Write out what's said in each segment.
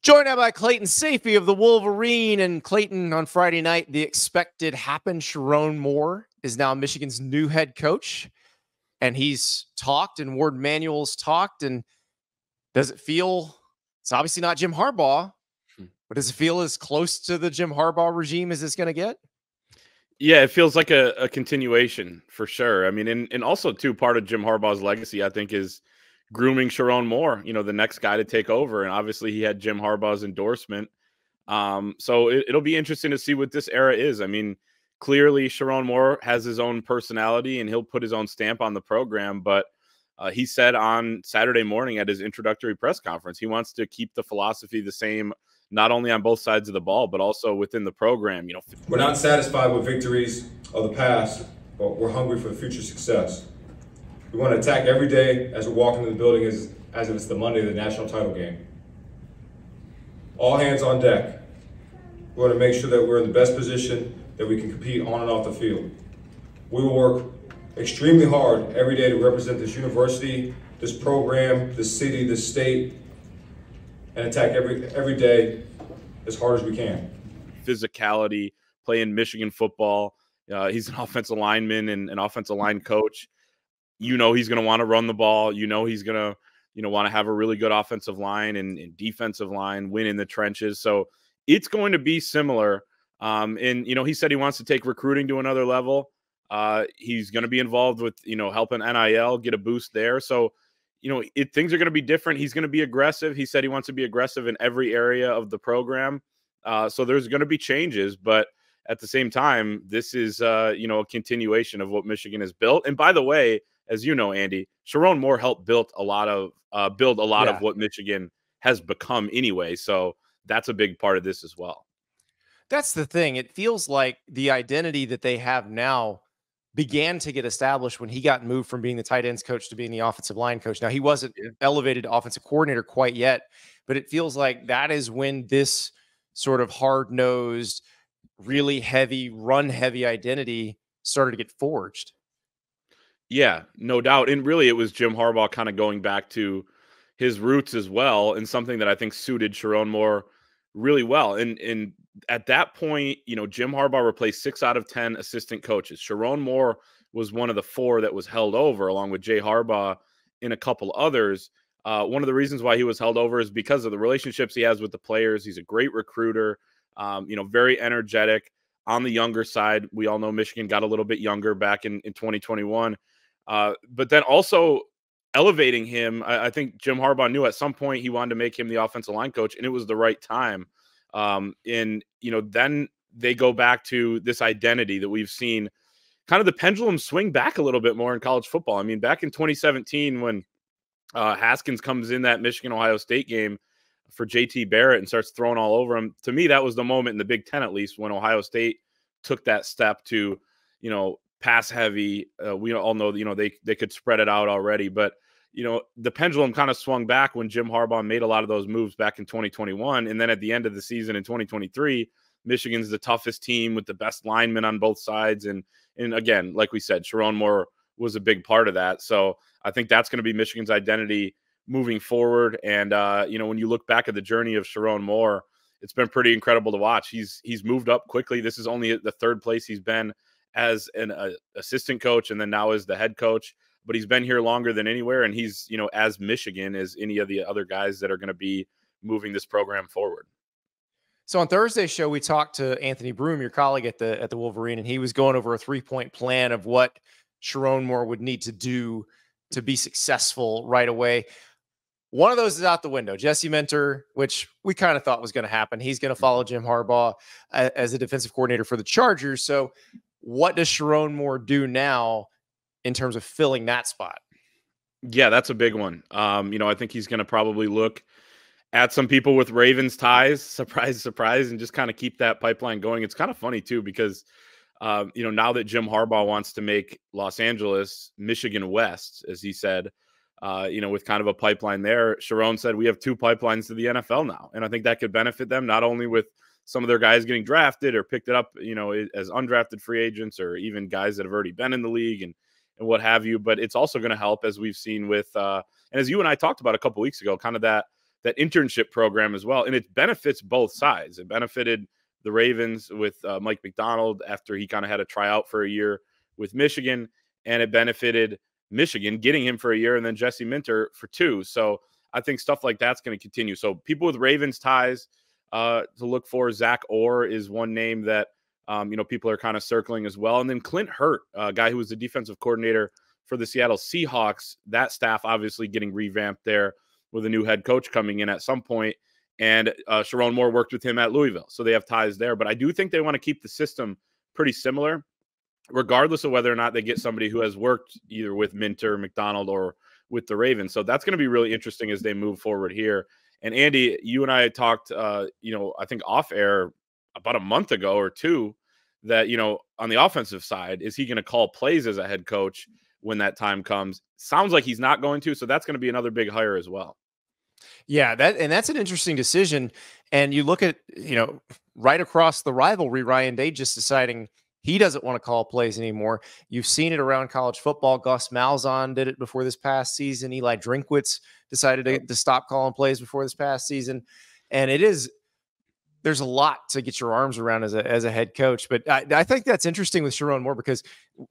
Joined now by Clayton Sayfie of the Wolverine. And Clayton, on Friday night, the expected happened. Sherrone Moore is now Michigan's new head coach. And he's talked and Ward Manuel's talked. And does it feel, it's obviously not Jim Harbaugh, but does it feel as close to the Jim Harbaugh regime as it's going to get? Yeah, it feels like a continuation for sure. I mean, and also too, part of Jim Harbaugh's legacy, I think, is grooming Sherrone Moore, the next guy to take over. And obviously he had Jim Harbaugh's endorsement. So it'll be interesting to see what this era is. I mean, clearly Sherrone Moore has his own personality and he'll put his own stamp on the program. But he said on Saturday morning at his introductory press conference, he wants to keep the philosophy the same, not only on both sides of the ball, but also within the program. We're not satisfied with victories of the past, but we're hungry for future success. We want to attack every day as we walk into the building as if it's the Monday of the national title game. All hands on deck. We want to make sure that we're in the best position that we can compete on and off the field. We will work extremely hard every day to represent this university, this program, this city, this state, and attack every day as hard as we can. Physicality, playing Michigan football. He's an offensive lineman and an offensive line coach. He's going to want to run the ball. He's going to, want to have a really good offensive line and defensive line, win in the trenches. So it's going to be similar. And, he said he wants to take recruiting to another level. He's going to be involved with, helping NIL get a boost there. So, things are going to be different. He's going to be aggressive. He said he wants to be aggressive in every area of the program. So there's going to be changes, but at the same time, this is, a continuation of what Michigan has built. And by the way, as you know, Andy, Sherrone Moore helped build a lot of what Michigan has become anyway. So that's a big part of this as well. That's the thing. It feels like the identity that they have now began to get established when he got moved from being the tight ends coach to being the offensive line coach. Now, he wasn't elevated to offensive coordinator quite yet, but it feels like that is when this sort of hard-nosed, really heavy, run-heavy identity started to get forged. Yeah, no doubt. And really, it was Jim Harbaugh kind of going back to his roots as well, and something that I think suited Sherrone Moore really well. And at that point, Jim Harbaugh replaced 6 out of 10 assistant coaches. Sherrone Moore was one of the 4 that was held over, along with Jay Harbaugh and a couple others. One of the reasons why he was held over is because of the relationships he has with the players. He's a great recruiter, very energetic. On the younger side, we all know Michigan got a little bit younger back in 2021. But then also elevating him, I think Jim Harbaugh knew at some point he wanted to make him the offensive line coach, and it was the right time. Then they go back to this identity that we've seen kind of the pendulum swing back a little bit more in college football. I mean, back in 2017 when Haskins comes in that Michigan-Ohio State game for JT Barrett and starts throwing all over him, to me, that was the moment in the Big Ten, at least, when Ohio State took that step to, pass heavy. We all know that, they could spread it out already, but the pendulum kind of swung back when Jim Harbaugh made a lot of those moves back in 2021. And then at the end of the season in 2023, Michigan's the toughest team with the best linemen on both sides. And again, like we said, Sherrone Moore was a big part of that. So I think that's going to be Michigan's identity moving forward. And, when you look back at the journey of Sherrone Moore, it's been pretty incredible to watch. He's moved up quickly. This is only the 3rd place he's been as an assistant coach and then now as the head coach. But he's been here longer than anywhere, and he's, as Michigan as any of the other guys that are going to be moving this program forward. So on Thursday's show, we talked to Anthony Broome, your colleague at the Wolverine, and he was going over a 3-point plan of what Sherrone Moore would need to do to be successful right away. One of those is out the window. Jesse Minter, which we kind of thought was going to happen. He's going to follow Jim Harbaugh as a defensive coordinator for the Chargers. So what does Sherrone Moore do now in terms of filling that spot? Yeah, that's a big one. I think he's going to probably look at some people with Ravens ties, surprise, surprise, and just kind of keep that pipeline going. It's kind of funny too, because, now that Jim Harbaugh wants to make Los Angeles, Michigan West, as he said, with kind of a pipeline there, Sherrone said, we have 2 pipelines to the NFL now. And I think that could benefit them, not only with some of their guys getting drafted or picked it up, as undrafted free agents, or even guys that have already been in the league and what have you. But it's also going to help, as we've seen with, and as you and I talked about a couple weeks ago, kind of that that internship program as well. And it benefits both sides. It benefited the Ravens with Mike McDonald after he kind of had a tryout for a year with Michigan, and it benefited Michigan getting him for a year and then Jesse Minter for 2. So I think stuff like that's going to continue. So people with Ravens ties to look for. Zach Orr is one name that people are kind of circling as well. And then Clint Hurt, a guy who was the defensive coordinator for the Seattle Seahawks, that staff obviously getting revamped there with a new head coach coming in at some point. And Sherrone Moore worked with him at Louisville, so they have ties there. But I do think they want to keep the system pretty similar, regardless of whether or not they get somebody who has worked either with Minter, McDonald, or with the Ravens. So that's going to be really interesting as they move forward here. And Andy, you and I had talked, I think off air about a month ago or two, that, on the offensive side, is he going to call plays as a head coach when that time comes? Sounds like he's not going to. So that's going to be another big hire as well. Yeah, that's an interesting decision. And you look at, right across the rivalry, Ryan Day just deciding he doesn't want to call plays anymore. You've seen it around college football. Gus Malzahn did it before this past season. Eli Drinkwitz decided to stop calling plays before this past season. And there's a lot to get your arms around as a head coach. But I think that's interesting with Sherrone Moore, because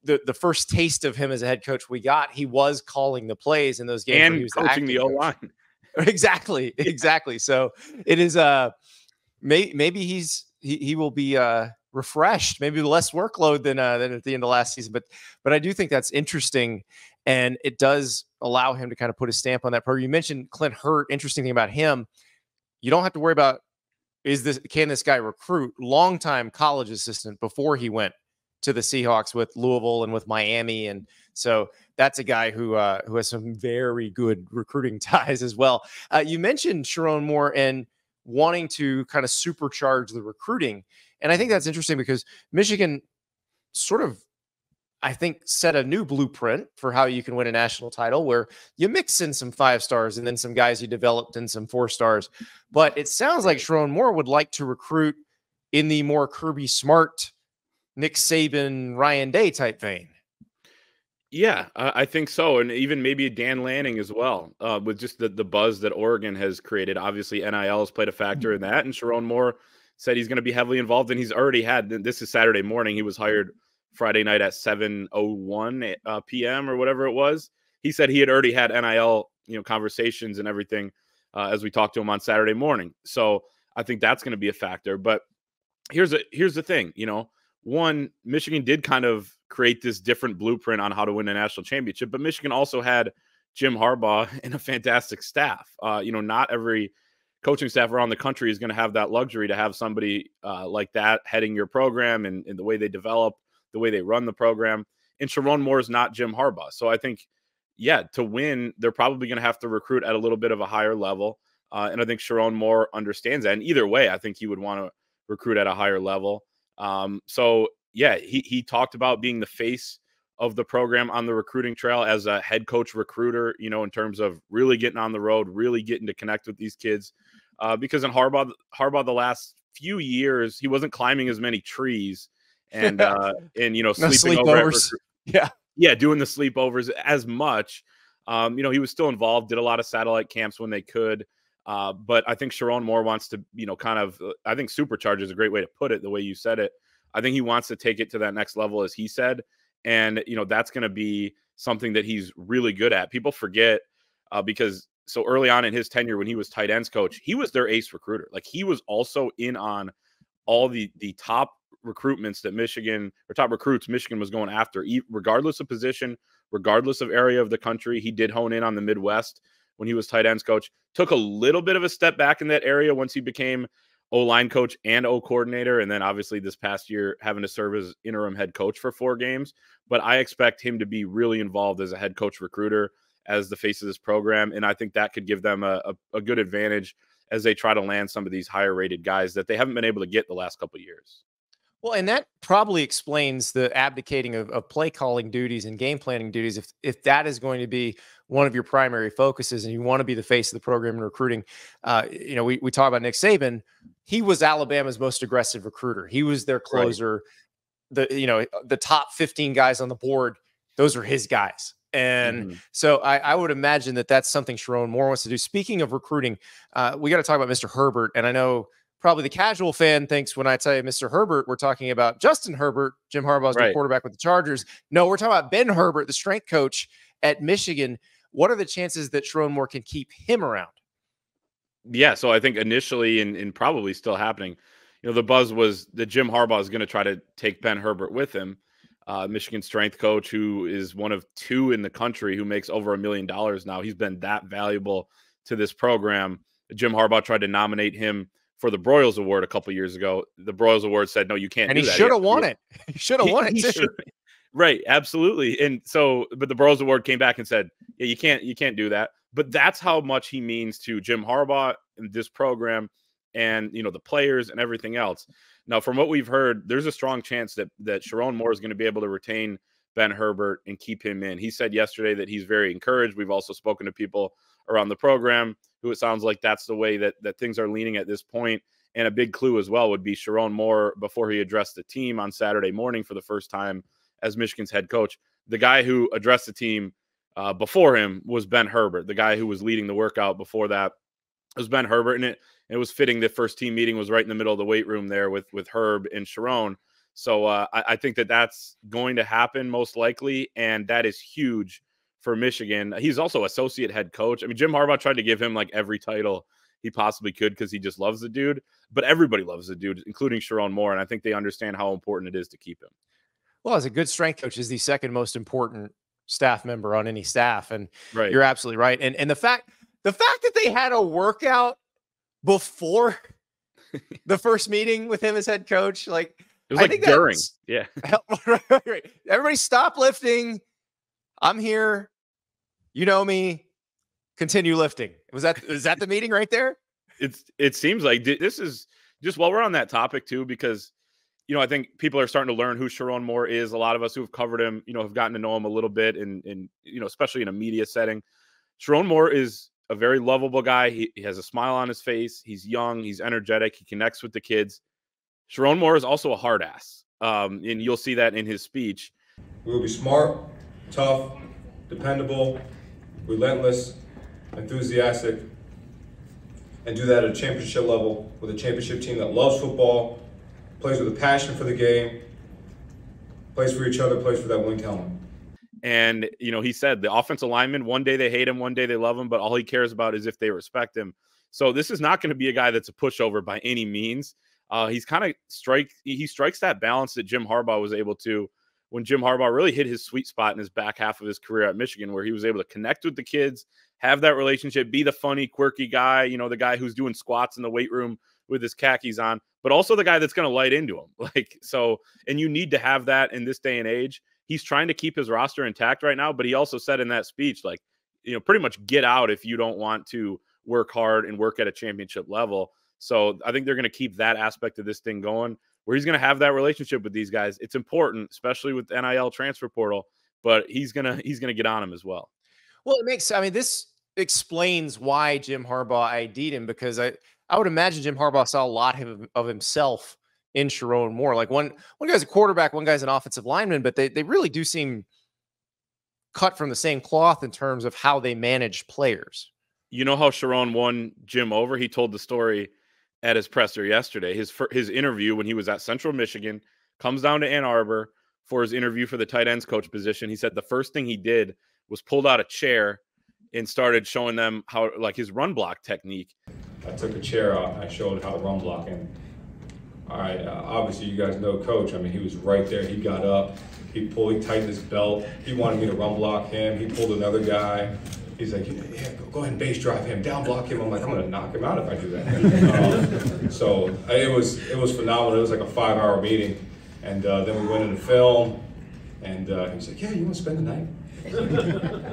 the first taste of him as a head coach we got, he was calling the plays in those games. And he was coaching the O-line. Exactly. So it is maybe he will be refreshed, maybe less workload than at the end of last season. But I do think that's interesting, and it does allow him to kind of put a stamp on that program. You mentioned Clint Hurt. Interesting thing about him, you don't have to worry about can this guy recruit. Longtime college assistant before he went to the Seahawks with Louisville and with Miami, and so that's a guy who has some very good recruiting ties as well. You mentioned Sherrone Moore and wanting to kind of supercharge the recruiting, and I think that's interesting because Michigan sort of, I think, set a new blueprint for how you can win a national title, where you mix in some 5 stars and then some guys you developed in some 4 stars. But it sounds like Sherrone Moore would like to recruit in the more Kirby Smart, Nick Saban, Ryan Day type vein. Yeah, I think so. And even maybe Dan Lanning as well, with just the buzz that Oregon has created. Obviously, NIL has played a factor in that. And Sherrone Moore said he's going to be heavily involved. And he's already had, this is Saturday morning, he was hired Friday night at 7:01 p.m. or whatever it was. He said he had already had NIL, conversations and everything as we talked to him on Saturday morning. So I think that's going to be a factor. But here's the thing, one, Michigan did kind of create this different blueprint on how to win a national championship, but Michigan also had Jim Harbaugh and a fantastic staff. Not every coaching staff around the country is going to have that luxury to have somebody like that heading your program and the way they develop, the way they run the program. And Sherrone Moore is not Jim Harbaugh. So I think, to win, they're probably going to have to recruit at a little bit of a higher level. And I think Sherrone Moore understands that. And either way, I think he would want to recruit at a higher level. He talked about being the face of the program on the recruiting trail as a head coach recruiter, in terms of really getting on the road, really getting to connect with these kids. Because in Harbaugh the last few years, he wasn't climbing as many trees and sleeping over doing the sleepovers as much. He was still involved, did a lot of satellite camps when they could. But I think Sherrone Moore wants to, I think supercharge is a great way to put it, the way you said it. I think he wants to take it to that next level, as he said. And, that's going to be something that he's really good at. People forget because so early on in his tenure, when he was tight ends coach, he was their ace recruiter. Like, he was also in on all the top recruitments that top recruits Michigan was going after, regardless of position, regardless of area of the country. He did hone in on the Midwest when he was tight ends coach. Took a little bit of a step back in that area once he became O-line coach and O coordinator. And then obviously this past year having to serve as interim head coach for 4 games. But I expect him to be really involved as a head coach recruiter, as the face of this program. And I think that could give them a good advantage as they try to land some of these higher rated guys that they haven't been able to get the last couple of years. Well, and that probably explains the abdicating of play calling duties and game planning duties. If that is going to be one of your primary focuses and you want to be the face of the program in recruiting, we talk about Nick Saban. He was Alabama's most aggressive recruiter. He was their closer. Right. The top 15 guys on the board, those are his guys. And so I would imagine that that's something Sherrone Moore wants to do. Speaking of recruiting, we got to talk about Mr. Herbert. And I know probably the casual fan thinks when I tell you Mr. Herbert, we're talking about Justin Herbert, Jim Harbaugh's new quarterback with the Chargers. No, we're talking about Ben Herbert, the strength coach at Michigan. What are the chances that Sherrone Moore can keep him around? Yeah, so I think initially and probably still happening, the buzz was that Jim Harbaugh is going to try to take Ben Herbert with him, Michigan strength coach, who is one of 2 in the country who makes over $1 million now. He's been that valuable to this program. Jim Harbaugh tried to nominate him for the Broyles Award a couple years ago. The Broyles Award said, no, you can't do that. And he should have won it. He should have won it too. Right, absolutely. And so, but the Broyles Award came back and said, yeah, you can't do that. But that's how much he means to Jim Harbaugh and this program and, the players and everything else. Now, from what we've heard, there's a strong chance that Sherrone Moore is going to be able to retain Ben Herbert and keep him in. He said yesterday that he's very encouraged. We've also spoken to people around the program who it sounds like that's the way that things are leaning at this point. And a big clue as well would be Sherrone Moore, before he addressed the team on Saturday morning for the first time as Michigan's head coach. The guy who addressed the team before him was Ben Herbert. The guy who was leading the workout before that was Ben Herbert. And it was fitting the first team meeting was right in the middle of the weight room there with Herb and Sherrone. So I think that's going to happen most likely. And that is huge for Michigan. He's also associate head coach. I mean, Jim Harbaugh tried to give him like every title he possibly could because he just loves the dude. But everybody loves the dude, including Sherrone Moore. And I think they understand how important it is to keep him. Well, as a good strength coach, is the second most important staff member on any staff. And right. You're absolutely right. And the fact that they had a workout before the first meeting with him as head coach, like it was like during. Yeah. Right. Everybody stop lifting. I'm here. You know me. Continue lifting. Is that the meeting right there? It seems like this is just while we're on that topic too, because I think people are starting to learn who Sherrone Moore is. A lot of us who have covered him, have gotten to know him a little bit and especially in a media setting. Sherrone Moore is a very lovable guy. He has a smile on his face. He's young. He's energetic. He connects with the kids. Sherrone Moore is also a hard ass. And you'll see that in his speech. We will be smart, tough, dependable, relentless, enthusiastic, and do that at a championship level with a championship team that loves football, plays with a passion for the game, plays for each other, plays for that winged helmet. And, he said the offensive linemen, one day they hate him, one day they love him, but all he cares about is if they respect him. So this is not going to be a guy that's a pushover by any means. He's kind of strikes that balance that Jim Harbaugh was able to when Jim Harbaugh really hit his sweet spot in his back half of his career at Michigan, where he was able to connect with the kids, have that relationship, be the funny, quirky guy, the guy who's doing squats in the weight room with his khakis on, but also the guy that's going to light into him. And you need to have that in this day and age. He's trying to keep his roster intact right now, but he also said in that speech, pretty much get out if you don't want to work hard and work at a championship level. So I think they're going to keep that aspect of this thing going, where he's going to have that relationship with these guys. It's important, especially with NIL transfer portal, but he's going to get on him as well. Well, this explains why Jim Harbaugh ID'd him, because I would imagine Jim Harbaugh saw a lot of himself in Sherrone Moore. Like one guy's a quarterback, one guy's an offensive lineman, but they really do seem cut from the same cloth in terms of how they manage players. You know how Sherrone won Jim over? He told the story at his presser yesterday. His interview when he was at Central Michigan, comes down to Ann Arbor for his interview for the tight ends coach position. He said the first thing he did was pulled out a chair and started showing them how, his run block technique. I took a chair out. I showed how to run block. And all right, obviously you guys know Coach. I mean, he was right there. He got up. He tightened his belt. He wanted me to run block him. He pulled another guy. He's like, yeah, go ahead and base drive him, down block him. I'm like, I'm going to knock him out if I do that. So it was phenomenal. It was like a 5-hour meeting. And then we went into film. And he was like, yeah, you want to spend the night?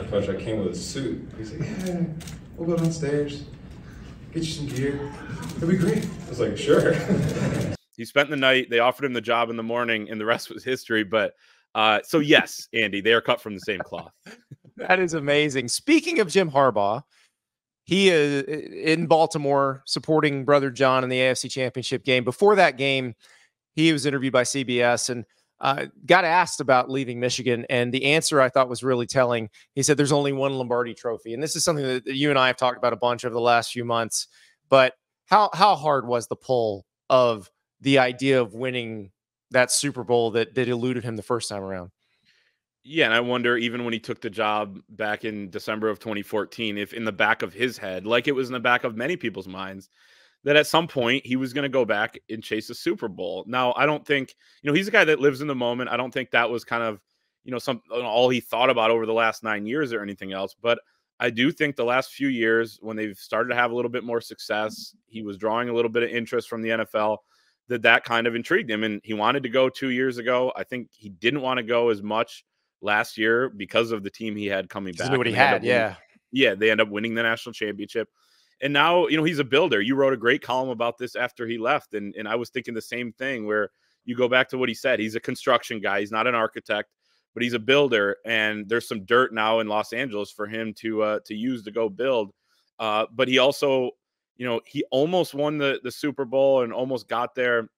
Coach, I came with a suit. He's like, yeah, we'll go downstairs, get you some gear. It'll be great. I was like, sure. He spent the night. They offered him the job in the morning, and the rest was history. But so yes, Andy, they are cut from the same cloth. That is amazing. Speaking of Jim Harbaugh, he is in Baltimore supporting brother John in the AFC Championship game. Before that game, he was interviewed by CBS, and got asked about leaving Michigan, and the answer I thought was really telling. He said, "There's only one Lombardi Trophy," and this is something that you and I have talked about a bunch over the last few months. But how hard was the pull of the idea of winning that Super Bowl that eluded him the first time around? Yeah, and I wonder, even when he took the job back in December of 2014, if in the back of his head, like it was in the back of many people's minds, that at some point he was going to go back and chase a Super Bowl. Now, I don't think, he's a guy that lives in the moment. I don't think that was kind of, all he thought about over the last 9 years or anything else. But I do think the last few years, when they've started to have a little bit more success, he was drawing a little bit of interest from the NFL, that kind of intrigued him. And he wanted to go 2 years ago. I think he didn't want to go as much last year because of the team he had coming back. What he had, yeah. Yeah, they end up winning the national championship. And now, he's a builder. You wrote a great column about this after he left. And I was thinking the same thing, where you go back to what he said. He's a construction guy. He's not an architect, but he's a builder. And there's some dirt now in Los Angeles for him to use to go build. But he also, he almost won the Super Bowl and almost got there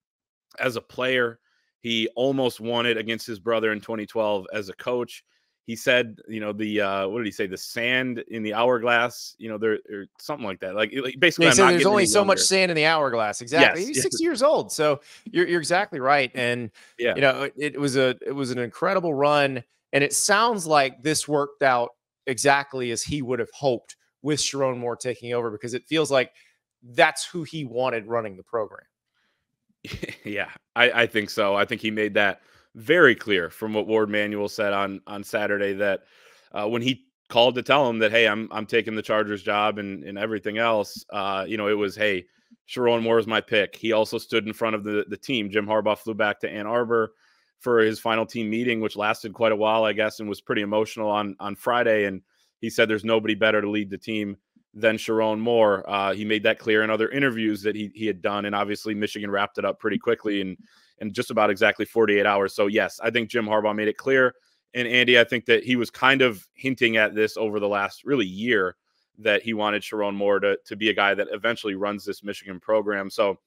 as a player. He almost won it against his brother in 2012 as a coach. He said, what did he say? The sand in the hourglass, there or something like that. Like basically, he said there's only so much sand in the hourglass. Exactly. Yes. He's 60 years old. So you're exactly right. And, yeah, it was an incredible run. And it sounds like this worked out exactly as he would have hoped with Sherrone Moore taking over, because it feels like that's who he wanted running the program. Yeah, I think so. I think he made that very clear from what Ward Manuel said on Saturday, that when he called to tell him that, hey, I'm taking the Chargers job and everything else, it was, hey, Sherrone Moore is my pick. He also stood in front of the team. Jim Harbaugh flew back to Ann Arbor for his final team meeting, which lasted quite a while, I guess, and was pretty emotional on Friday. And he said there's nobody better to lead the team than Sherrone Moore. He made that clear in other interviews that he had done. And obviously Michigan wrapped it up pretty quickly in just about exactly 48 hours. So yes, I think Jim Harbaugh made it clear. And Andy, I think that he was kind of hinting at this over the last really year, that he wanted Sherrone Moore to be a guy that eventually runs this Michigan program. So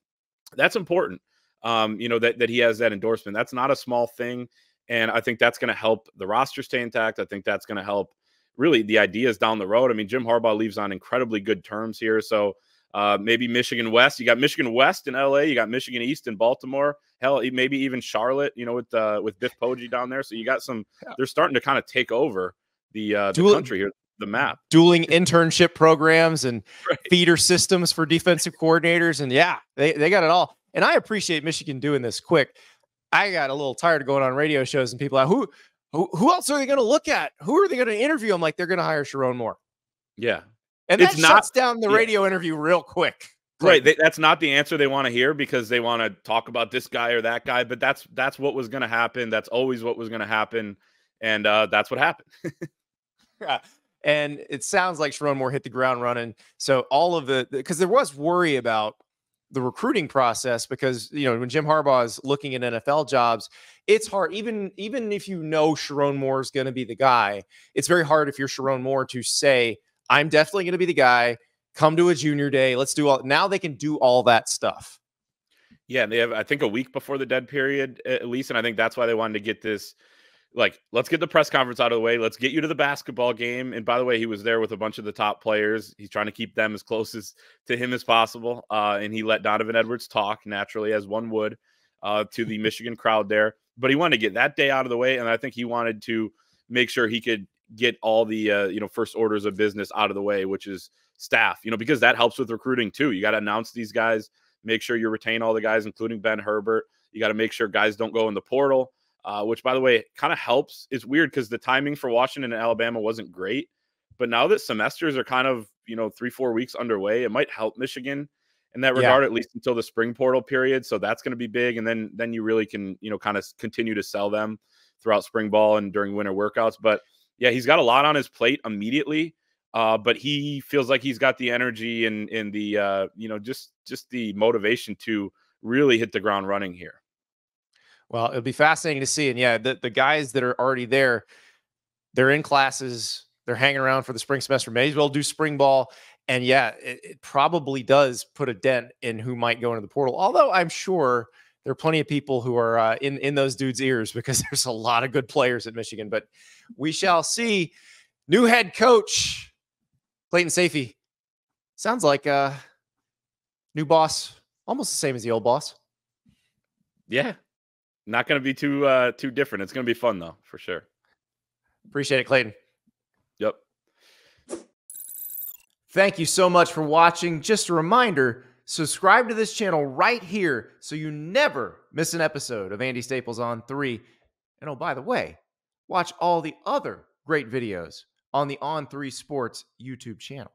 that's important. That he has that endorsement. That's not a small thing. And I think that's going to help the roster stay intact. I think that's going to help really the ideas down the road. I mean, Jim Harbaugh leaves on incredibly good terms here. So maybe Michigan West. You got Michigan West in LA. You got Michigan East in Baltimore. Hell, maybe even Charlotte, with Biff Poggi down there. So you got some, they're starting to kind of take over the country here, the map. Dueling internship programs and feeder systems for defensive coordinators. And yeah, they got it all. And I appreciate Michigan doing this quick. I got a little tired of going on radio shows and people like, who else are they going to look at? Who are they going to interview? I'm like, they're going to hire Sherrone Moore. Yeah. And that shuts down the radio interview real quick. Right. That's not the answer they want to hear, because they want to talk about this guy or that guy. But that's what was going to happen. That's always what was going to happen. And that's what happened. Yeah. And it sounds like Sherrone Moore hit the ground running. So all of because there was worry about the recruiting process, because, when Jim Harbaugh is looking at NFL jobs, it's hard. Even if Sherrone Moore is going to be the guy, it's very hard if you're Sherrone Moore to say, I'm definitely going to be the guy. Come to a junior day. Let's do all. Now they can do all that stuff. Yeah, they have, I think, a week before the dead period at least, and I think that's why they wanted to get this. Like, let's get the press conference out of the way. Let's get you to the basketball game. And by the way, he was there with a bunch of the top players. He's trying to keep them as close to him as possible. And he let Donovan Edwards talk naturally, as one would, to the Michigan crowd there. But he wanted to get that day out of the way. And I think he wanted to make sure he could get all the, first orders of business out of the way, which is staff, because that helps with recruiting too. You got to announce these guys, make sure you retain all the guys, including Ben Herbert. You got to make sure guys don't go in the portal. Which, by the way, kind of helps. It's weird because the timing for Washington and Alabama wasn't great. But now that semesters are kind of, 3-4 weeks underway, it might help Michigan in that regard, at least until the spring portal period. So that's going to be big. And then you really can, kind of continue to sell them throughout spring ball and during winter workouts. But yeah, he's got a lot on his plate immediately. But he feels like he's got the energy and the, just the motivation to really hit the ground running here. Well, it'll be fascinating to see. And yeah, the guys that are already there, they're in classes, they're hanging around for the spring semester, may as well do spring ball. And yeah, it probably does put a dent in who might go into the portal. Although I'm sure there are plenty of people who are in those dudes' ears because there's a lot of good players at Michigan. But we shall see. New head coach Clayton Sayfie. Sounds like new boss, almost the same as the old boss. Yeah, not going to be too different. It's going to be fun though, for sure. Appreciate it, Clayton. Yep. Thank you so much for watching. Just a reminder, subscribe to this channel right here so you never miss an episode of Andy Staples on 3. And oh, by the way, watch all the other great videos on the On3 Sports YouTube channel.